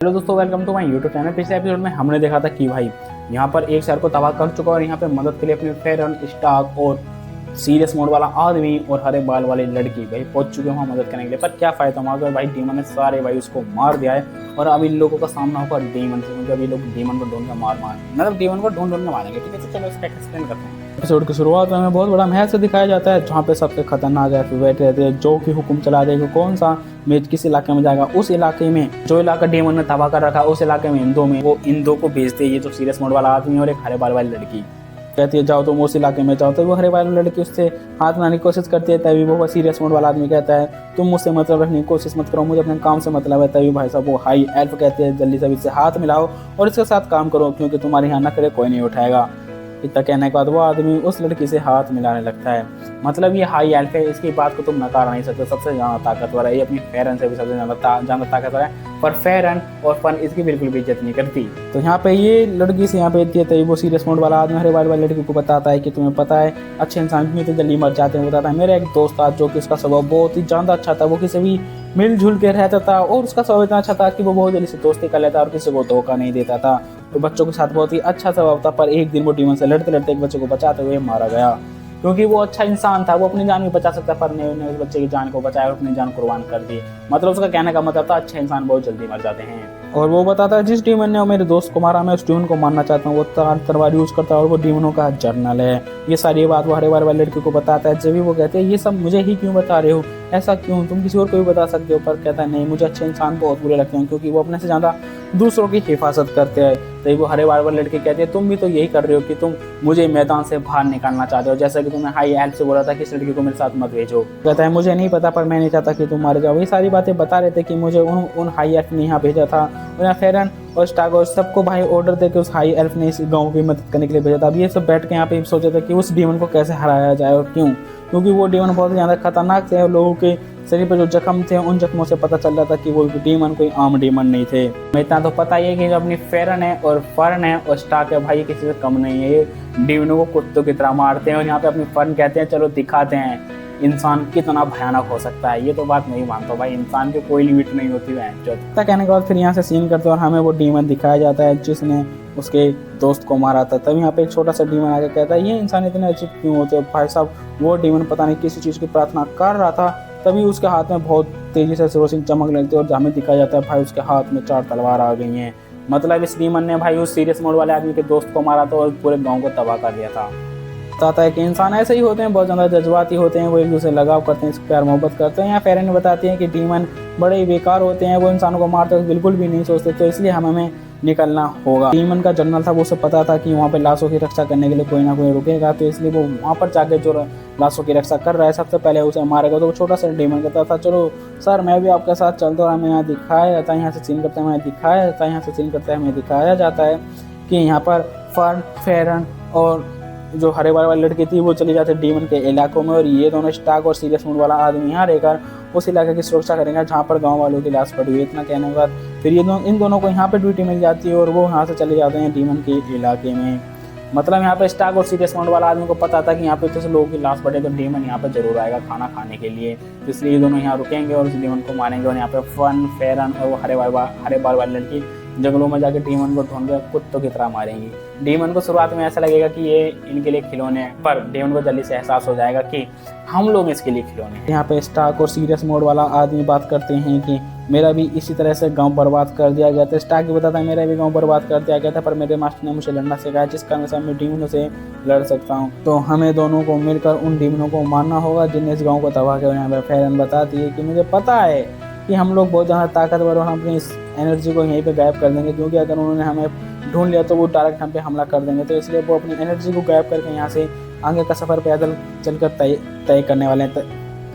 Hello दोस्तों, welcome to my YouTube channel. पिछले episode में हमने देखा था कि भाई यहाँ पर एक शहर को तबाह कर चुका और यहाँ पे मदद के लिए अपने फेरन स्टार्क और सीरियस मोड वाला आदमी और हरे बाल वाली लड़की भाई पहुंच चुके हैं मदद करने के लिए। पर क्या फायदा वहाँ पर भाई डीमन ने सारे भाई उसको मार दिया है और अब इन लोगों का सामना होगा डीमन से, क्योंकि अभी लोग डीमन को ढूंढ कर मतलब डीमन को ढूंढ के मारेंगे। ठीक है, तो चलो इसका एक्सप्लेन करते हैं। एपिसोड की शुरुआत में हमें बहुत बड़ा महल से दिखाया जाता है जहाँ पे सबसे खतरनाक एफ बैठे रहते हैं जो कि हुक्म चला देगा कौन सा मेज किस इलाके में जाएगा। उस इलाके में जो इलाका डेमन ने तबाह कर रखा उस इलाके में इन दो को भेजते हैं। ये जो सीरियस मोड वाला आदमी और एक हरे बाल वाली लड़की कहती है जाओ तुम उस इलाके में जाओ, तो वो हरे वाली लड़की उससे हाथ मिलाने की कोशिश करती है। तभी वो सीरियस मोड वाला आदमी कहता है तुम मुझसे मतलब रखने की कोशिश मत करो, मुझे अपने काम से मतलब है। तभी भाई साहब वो हाई एल्फ कहते हैं जल्दी से इससे हाथ मिलाओ और इसके साथ काम करो क्योंकि तुम्हारे यहाँ न करे कोई नहीं उठाएगा। इतना कहने के बाद वो आदमी उस लड़की से हाथ मिलाने लगता है। मतलब ये हाई एल्फ है, इसकी बात को तुम नकार नहीं सकते, सबसे ज़्यादा ताकतवर है। ये अपनी फेरन से भी सबसे ज़्यादा ताकतवर है, पर फेरन और फन इसकी बिल्कुल भी इज्जत नहीं करती। तो यहाँ पे ये लड़की से यहाँ पे इतनी है, वो सीरियस मोड वाला आदमी हरे वाली लड़की को बताता है कि तुम्हें पता है अच्छे इंसान क्यों तो जल्दी मर जाते हैं। बताता है मेरा एक दोस्त था जो कि उसका स्वभाव बहुत ही ज़्यादा अच्छा था, वो किसी भी मिलजुल के रहता था और उसका स्वभाव इतना अच्छा था कि वो बहुत जल्दी से दोस्ती कर लेता और किसी को धोखा नहीं देता था। तो बच्चों के साथ बहुत ही अच्छा स्वभाव था, पर एक दिन वो डीमन से लड़ते लड़ते एक बच्चे को बचाते हुए मारा गया। क्योंकि वो अच्छा इंसान था, वो अपनी जान भी बचा सकता, पर ने उस बच्चे की जान को बचाया और अपनी जान कुर्बान कर दी। मतलब उसका कहने का मतलब था अच्छे इंसान बहुत जल्दी मर जाते हैं। और वो बताता है जिस डीमन ने मेरे दोस्त को मारा मैं उस डीमन को मारना चाहता हूँ। वो तलवार यूज करता है और वो डीमनों का जर्नल है। ये सारी बात वो हरे वाली लड़की को बताता है। जब भी वो कहते हैं ये सब मुझे ही क्यों बता रहे हो, ऐसा क्यों, तुम किसी और को भी बता सकते हो। पर कहता है नहीं, मुझे अच्छे इंसान बहुत बुरे लगते हैं क्योंकि वो अपने से ज़्यादा दूसरों की हिफाजत करते हैं। तो वो हरे वाली लड़की कहती है तुम भी तो यही कर रहे हो कि तुम मुझे मैदान से बाहर निकालना चाहते हो, जैसा कि तुमने हाई एल्फ से बोला था कि इस लड़की को मेरे साथ मत भेजो। कहता है मुझे नहीं पता, पर मैं नहीं चाहता कि तुम मारे जाओ। ये सारी बातें बता रहे थे कि मुझे उन हाई एल्फ ने यहाँ भेजा था और यहाँ फेरन और स्टार्क और सबको भाई ऑर्डर दे के उस हाई एल्फ ने इस गाँव की मदद करने के लिए भेजा था। अब ये सब बैठ के यहाँ पे सोचा था कि उस डीमन को कैसे हराया जाए और क्यों, क्योंकि वो डीमन बहुत ज़्यादा खतरनाक थे और लोगों के शरीर पर जो जख्म थे उन जख्मों से पता चल रहा था कि वो डीमन कोई आम डीमन नहीं थे। मैं इतना तो पता ही है कि जो अपनी फेरन है और फर्न है और स्टार्क है भाई किसी से कम नहीं है। ये डीमनों को कुत्तों की तरह मारते हैं और यहाँ पे अपनी फर्न कहते हैं चलो दिखाते हैं इंसान कितना भयानक हो सकता है। ये तो बात नहीं मानता भाई, इंसान की कोई लिमिट नहीं होती है। इतना कहने के बाद फिर यहाँ से सीन करते हैं और हमें वो डीमन दिखाया जाता है जिसने उसके दोस्त को मारा था। तब यहाँ पे एक छोटा सा डीमन आके कहता है ये इंसान इतने अजीब क्यों होते हैं भाई साहब। वो डीमन पता नहीं किसी चीज़ की प्रार्थना कर रहा था, तभी उसके हाथ में बहुत तेजी से रोशनी चमक लगती है और हमें दिखाया जाता है भाई उसके हाथ में 4 तलवार आ गई हैं। मतलब इस डीमन ने भाई उस सीरियस मोड वाले आदमी के दोस्त को मारा था और पूरे गाँव को तबाह कर दिया था। बताता है कि इंसान ऐसे ही होते हैं, बहुत ज़्यादा जज्बाती होते हैं, वो एक दूसरे लगाव करते हैं, प्यार मोहब्बत करते हैं। यहाँ फेरन बताती हैं कि डीमन बड़े ही बेकार होते हैं, वो इंसानों को मारते वक्त बिल्कुल भी नहीं सोचते, तो इसलिए हमें निकलना होगा। डीमन का जनरल था, वो उसे पता था कि वहाँ पे लाशों की रक्षा करने के लिए कोई ना कोई रुकेगा, तो इसलिए वो वहाँ पर जाके जो लाशों की रक्षा कर रहा है सबसे पहले उसे मारेगा। तो वो छोटा सा डीमन कहता था चलो सर मैं भी आपके साथ चलता हूँ। हमें यहाँ दिखाया जाता है, यहाँ से सीन करते हैं हमें दिखाया जाता है, यहाँ से सीन करते हैं हमें दिखाया जाता है कि यहाँ पर फर्न फेरन और जो हरे वाली लड़की थी वो चली जाती है डीमन के इलाकों में और ये दोनों स्टार्क और सीरियस मोड वाला आदमी यहाँ रहकर उस इलाके की सुरक्षा करेंगे जहाँ पर गांव वालों की लाश पड़ी हुई है। इतना कहने के बाद फिर इन दोनों को यहाँ पे ड्यूटी मिल जाती है और वो यहाँ से चले जाते हैं डीमन के इलाके में। मतलब यहाँ पे स्टार्क और सीरियस मोड वाला आदमी को पता था कि यहाँ पे जैसे लोगों की लाश पड़े तो डीमन यहाँ पे जरूर आएगा खाना खाने के लिए, तो इसलिए ये दोनों यहाँ रुकेंगे और उस डीमन को मारेंगे। और यहाँ पे फन फेरन और वो हरे बाल वाली लड़की जंगलों में जाके डीमन को ढूंढ कर कुत्तों की तरह मारेंगी। डीमन को शुरुआत में ऐसा लगेगा कि ये इनके लिए खिलौने हैं, पर डीमन को जल्दी से एहसास हो जाएगा कि हम लोग इसके लिए खिलौने हैं। यहाँ पे स्टार्क और सीरियस मोड वाला आदमी बात करते हैं कि मेरा भी इसी तरह से गांव बर्बाद कर दिया गया था। स्टार्क भी बताता है मेरा भी गांव बर्बाद कर दिया गया था, पर मेरे मास्टर ने मुझे लड़ना सिखाया जिस कारण से मैं डीमनों से लड़ सकता हूँ। तो हमें दोनों को मिलकर उन डीमनों को मारना होगा जिनने इस गाँव को तबाह किया। यहाँ पर फेरन बताती है कि मुझे पता है कि हम लोग बहुत ज़्यादा ताकतवर और हम अपनी इस एनर्जी को यहीं पे गायब कर देंगे, क्योंकि अगर उन्होंने हमें ढूंढ लिया तो वो डायरेक्ट हम पे हमला कर देंगे। तो इसलिए वो अपनी एनर्जी को गायब करके यहाँ से आगे का सफ़र पैदल चलकर तय करने वाले हैं।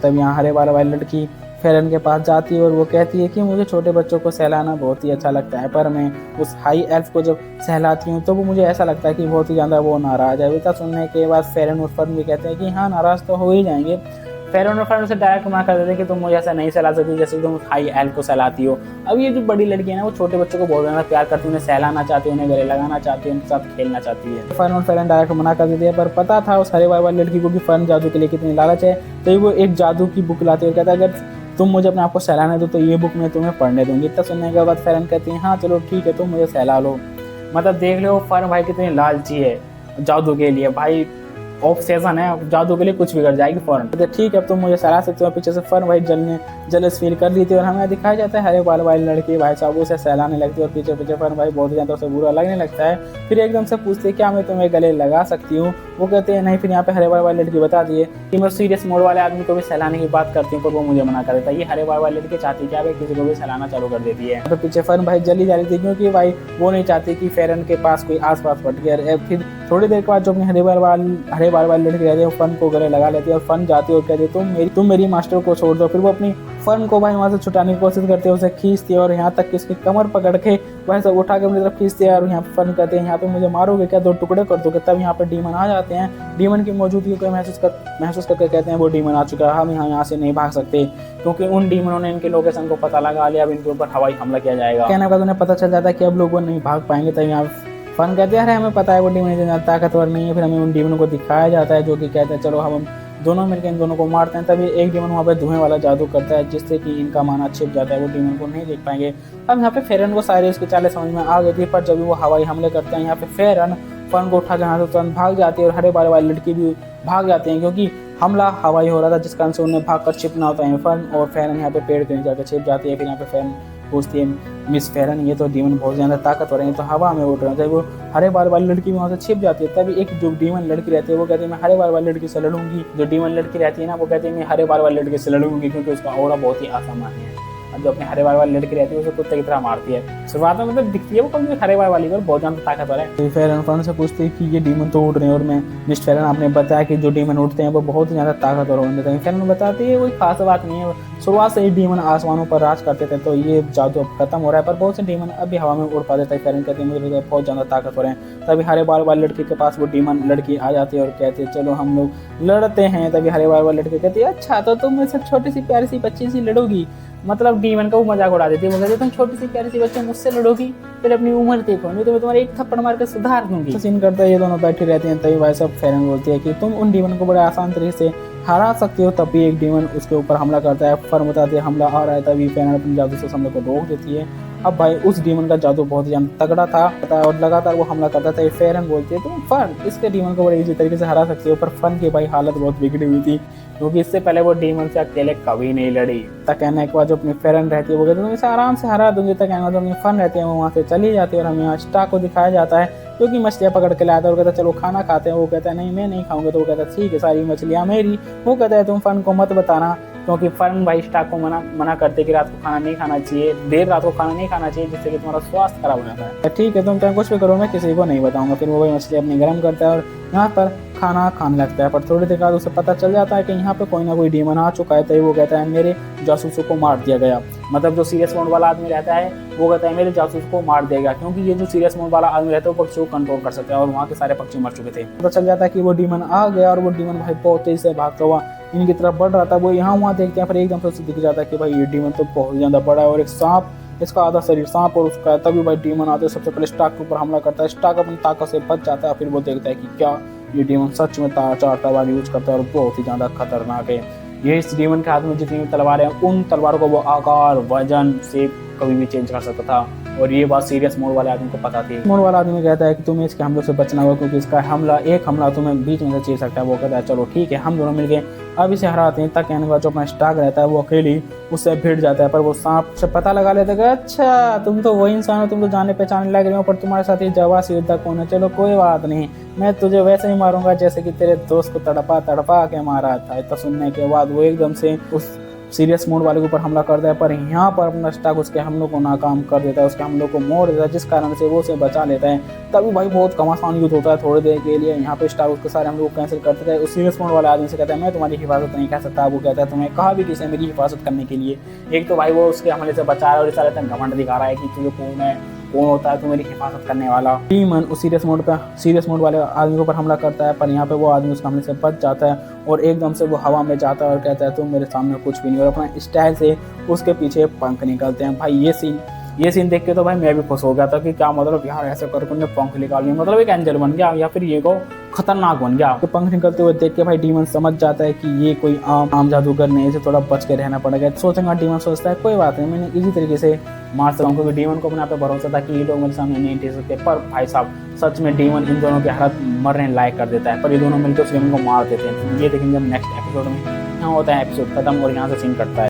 तब यहाँ हरे वाली लड़की फेरन के पास जाती है और वो कहती है कि मुझे छोटे बच्चों को सहलाना बहुत ही अच्छा लगता है, पर मैं उस हाई एल्फ को जब सहलाती हूँ तो वो मुझे ऐसा लगता है कि बहुत ही ज़्यादा वो नाराज़ है। इतना सुनने के बाद फेरन और फर्न भी कहते हैं कि हाँ नाराज़ तो हो ही जाएंगे। फेरन और फर्न से डायरेक्ट मना कर देते हैं कि तुम मुझे ऐसा नहीं सहला सकती जैसे तुम हाई एल्फ को सहलाती हो। अब ये जो बड़ी लड़की है ना वो छोटे बच्चों को बहुत ज़्यादा प्यार करती है, उन्हें सहलाना चाहती है, उन्हें गले लगाना चाहती है, उनके साथ खेलना चाहती है। फर्न और फेरन डायरेक्ट मना कर देती है, पर पता था उस हरे वाली लड़की को कि फर्न जादू के लिए कितनी लालच है। तो वो एक जादू की बुक लाती है और कहता है अगर तुम मुझे अपने आप को सहलाने दो तो ये बुक मैं तुम्हें पढ़ने दूंगी। इतना सुनने के बाद फेरन कहती है हाँ चलो ठीक है, तुम मुझे सहला लो। मतलब देख लो फर्न भाई कितनी लालची है जादू के लिए, भाई ऑब्सेशन है जादू के लिए, कुछ भी कर जाएगी फौरन। तो ठीक है अब तुम मुझे सहला सकते हो। पीछे से फर्न भाई जलस फील कर ली थी और हमें दिखाया जाता है हरे बाल वाली लड़की भाई साहब उसे सहलाने लगती है और पीछे पीछे फर्न भाई बहुत ज़्यादा उसे बुरा लगने लगता है। फिर एकदम से पूछते हैं क्या मैं तुम्हें गले लगा सकती हूँ, वो कहते हैं नहीं। फिर यहाँ पे हरे बाल वाली लड़की बता दिए कि मैं सीरियस मोड वाले आदमी को भी सहलाने की बात करती हूँ पर वो मुझे मना कर देता है। ये हरे बाल वाली लड़की चाहती क्या भाई किसी को भी सहलाना चालू कर देती है। तो पीछे फर्न भाई जल्दी जा रही थी क्योंकि भाई वो नहीं चाहती कि फेरन के पास कोई आस पास पट गया। फिर थोड़ी देर के बाद जो अपनी हरे बाल वाली लड़की रहती है वो फन को गले लगा लेती है और फन जाती है और कहती है तुम मेरी मास्टर को छोड़ दो। फिर वो अपनी फन को भाई वहाँ से छुटाने की कोशिश करते हैं, उसे खींचती है और यहाँ तक कि उसकी कमर पकड़ के वह सब उठा के अपनी तरफ खींचते हैं और यहाँ पे फन कहते हैं यहाँ पे मुझे मारोगे क्या, दो टुकड़े कर दोगे। तब यहाँ पे डीमन आ जाते हैं। डीमन की मौजूदगी को महसूस करके कहते हैं वो डीमन आ चुका है, हम यहाँ से नहीं भाग सकते क्योंकि उन डीमनों ने इनके लोकेशन को पता लगा लिया। अब इनके ऊपर हवाई हमला किया जाएगा। कहने के बाद उन्हें पता चल जाता है कि अब लोग वो नहीं भाग पाएंगे। तब यहाँ फन कहते हैं अरे हमें पता है वो डीमन ताकतवर नहीं है। फिर हमें उन डीमनों को दिखाया जाता है जो कि कहते हैं चलो हम दोनों मिलकर इन दोनों को मारते हैं। तभी एक डीमन वहाँ पे धुएं वाला जादू करता है जिससे कि इनका माना छिप जाता है, वो डीमन को नहीं देख पाएंगे। अब यहाँ पे फेरन को सारी उसकी चालें समझ में आ गई थी, पर जब वो हवाई हमले करते हैं यहाँ पे फेरन फन को उठा के हाथ तुरंत भाग जाती है और हरे बाल वाली लड़की भी भाग जाते हैं क्योंकि हमला हवाई हो रहा था जिस कारण से उन्हें भाग कर छिपना होता है। फन और फेरन यहाँ पे पेड़ के नीचे जाकर छिप जाती है। फिर यहाँ पे फेरन पूछती है मिस फेरन ये तो डीमन बहुत ज़्यादा ताकतवर है, तो हवा में उड़ रहे हैं। वो हरे बाल वाली लड़की वहाँ से छिप जाती है। तभी एक जो डीमन लड़की रहती है वो कहती है मैं हरे बाल वाली लड़की से लड़ूंगी। जो डीमन लड़की रहती है ना वो कहती है मैं हरे बाल वाली लड़की से लड़ूंगी क्योंकि उसका ऑरा बहुत ही असामान्य है। और जो अपने हरे बाल वाली लड़की रहती है उसे कुत्ते की तरह मारती है। शुरुआत में मतलब दिखती है वो कभी हरे बाल वाली बहुत ज़्यादा ताकतवर है। फेरन फन से पूछती है कि ये डीमन तो उड़ रहे हैं और मैं मिस फेरन आपने बताया कि जो डीमन उड़ते हैं वो बहुत ज़्यादा ताकतवर होते हैं। फेरन बताती है कोई खास बात नहीं है, शुरुआत से ही डीमन आसमानों पर राज करते थे तो ये जादू अब खत्म हो रहा है, पर बहुत से डीमन अभी हवा में उड़ पाते थे। फेरन कहते हैं मुझे बहुत ज़्यादा ताकतवर हैं। तभी हरे बाल वाली लड़की के पास वो डीमन लड़की आ जाती है और कहती है चलो हम लोग लड़ते हैं। तभी हरे बाल वाली लड़की कहती है अच्छा तो तुम मुझसे छोटी सी प्यारी सी बच्ची सी लड़ोगी। मतलब डीमन का वो मजाक उड़ा देती है, वो कहती तुम छोटी सी प्यारी सी बच्ची मुझसे लड़ोगी, फिर अपनी उम्र देखो नहीं तो मैं तुम्हारे एक थप्पड़ मार के सुधार दूंगी। सीन करते हैं ये दोनों बैठी रहती हैं। तभी भाई सब फेरन बोलती है कि तुम उन डीमन को बड़े आसान तरीके से हरा सकते हो। तभी एक डीमन उसके ऊपर हमला करता है। फर्न बताती है हमला आ रहा है। तभी फेरन अपने जादू से हमले को रोक देती है। अब भाई उस डीमन का जादू बहुत ही तगड़ा था और लगातार वो हमला करता था। फेरन बोलती है तुम फर्न इसके डीमन को बड़े इजी तरीके से हरा सकते हो, पर फर्न की भाई हालत बहुत बिगड़ी हुई थी क्योंकि इससे पहले वो डीमन से अकेले कभी नहीं लड़ी। तक कहने के बाद जो अपनी फेरन रहती है वो कहती है तुम इसे आराम से हरा दूंगी। तक कहने जो अपनी फन रहती है वो वहाँ से चली जाती है और हमें यहाँ स्टाक को दिखाया जाता है क्योंकि मछलियाँ पकड़ के लाया था और कहता है चलो खाना खाते हैं। वो कहता है नहीं मैं नहीं खाऊंगा। तो वो कहता है ठीक है सारी मछलियाँ मेरी। वो कहता है तुम फन को मत बताना क्योंकि फर्न भाई स्टाक को मना करते कि रात को खाना नहीं खाना चाहिए, देर रात को खाना नहीं खाना चाहिए जिससे कि तुम्हारा स्वास्थ्य खराब हो जाता है। ठीक है तुम चाहे कुछ भी करो मैं किसी को नहीं बताऊंगा। फिर वो भाई मछली अपनी गर्म करता है और यहाँ पर खाना खाने लगता है। पर थोड़ी देर बाद उसे पता चल जाता है कि यहाँ पे कोई ना कोई डीमन आ चुका है। तो वो कहता है मेरे जासूसों को मार दिया गया। मतलब जो सीरियस मोड वाला आदमी रहता है वो कहता है मेरे जासूस को मार देगा क्योंकि ये जो सीरियस मोड वाला आदमी रहता है वो पक्षियों को कंट्रोल कर सकता है और वहाँ के सारे पक्षी मर चुके थे। पता चल जाता है कि वो डीमन आ गया और वो डीमन भाई बहुत तेज से भागता हुआ इनकी तरफ बढ़ रहा था। वो यहाँ वहाँ देखते हैं पर एकदम से उसे दिख जाता है कि भाई ये डीमन तो बहुत ज़्यादा बड़ा है और एक सांप, इसका आधा शरीर सांप और उसका। तभी भाई डीमन आते सबसे पहले स्टाक के ऊपर हमला करता है। स्टाक अपनी ताकत से बच जाता है। फिर वो देखता है कि क्या ये डीमन सच में चार तलवार यूज करता है और बहुत ही ज़्यादा खतरनाक है। ये इस डीमन के हाथ में जितनी भी तलवारें हैं उन तलवारों को वो आकार वजन से कभी भी चेंज कर सकता था और ये बात सीरियस मोड वाले आदमी को पता थी। मोड वाला आदमी कहता है कि तुम्हें इसके हमलों से बचना होगा क्योंकि इसका एक हमला तुम्हें बीच में से चीर सकता है। वो कहता है चलो ठीक है हम दोनों मिलके अब इसे हराते हैं। तक कहने का जो अपना स्टाक रहता है वो अकेली उससे भिड़ जाता है पर वो सांप से पता लगा लेता है अच्छा तुम तो वही इंसान हो, तुम तो जाने पहचाने लग रहे हो पर तुम्हारे साथ ये जवास योद्धा कौन है। चलो कोई बात नहीं मैं तुझे वैसे ही मारूंगा जैसे कि तेरे दोस्त को तड़पा के मारा था। इतना सुनने के बाद वो एकदम से उस सीरियस मोड वाले के ऊपर हमला करता है पर यहाँ पर अपना स्टाक उसके हमलों को नाकाम कर देता है, उसके हमलों को मोड़ देता है जिस कारण से वो उसे बचा लेता है। तभी भाई बहुत घमासान युद्ध होता है थोड़ी देर के लिए। यहाँ पे स्टाक उसके सारे हमलों को कैंसिल कर देता है। उस सीरियस मोड वाले आदमी से कहता है मैं तुम्हारी हिफाजत नहीं कर सकता। वो कहता है तुम्हें कहा भी किसी मेरी हिफाजत करने के लिए। एक तो भाई वो उसके हमले से बचा रहा है और इस तरह घमंड दिखा रहा है कि तुझे कौन होता है तो मेरी हिफाजत करने वाला। डीमन उस सीरियस मोड वाले आदमी के ऊपर हमला करता है पर यहाँ पे वो आदमी उसके हमले से बच जाता है और एकदम से वो हवा में जाता है और कहता है तुम मेरे सामने कुछ भी नहीं और अपना स्टाइल से उसके पीछे पंख निकलते हैं। भाई ये सीन ये सीन देख के तो भाई मैं भी खुश हो गया था कि क्या मतलब यार ऐसे करके उन्हें पंख निकाल लिया, मतलब एक एंजल बन गया या फिर ये को खतरनाक बन गया। तो पंख निकलते हुए देख के भाई डीमन समझ जाता है कि ये कोई आम जादूगर नहीं, इसे थोड़ा बच के रहना पड़ेगा। सोचेंगा डीमन सोचता है कोई बात नहीं, मैंने इसी तरीके से मार सकता हूँ, क्योंकि डीमन को अपने आप पे भरोसा था कि ये लोग मेरे सामने नहीं टिक सकते। पर भाई साहब सच में डीमन इन दोनों की हालत मरने लायक कर देता है, पर ये दोनों मिलकर उस डीमन को मार देते हैं। ये देखेंगे हम नेक्स्ट एपिसोड में। यहाँ होता है एपिसोड खत्म और यहाँ से सीन कटता है।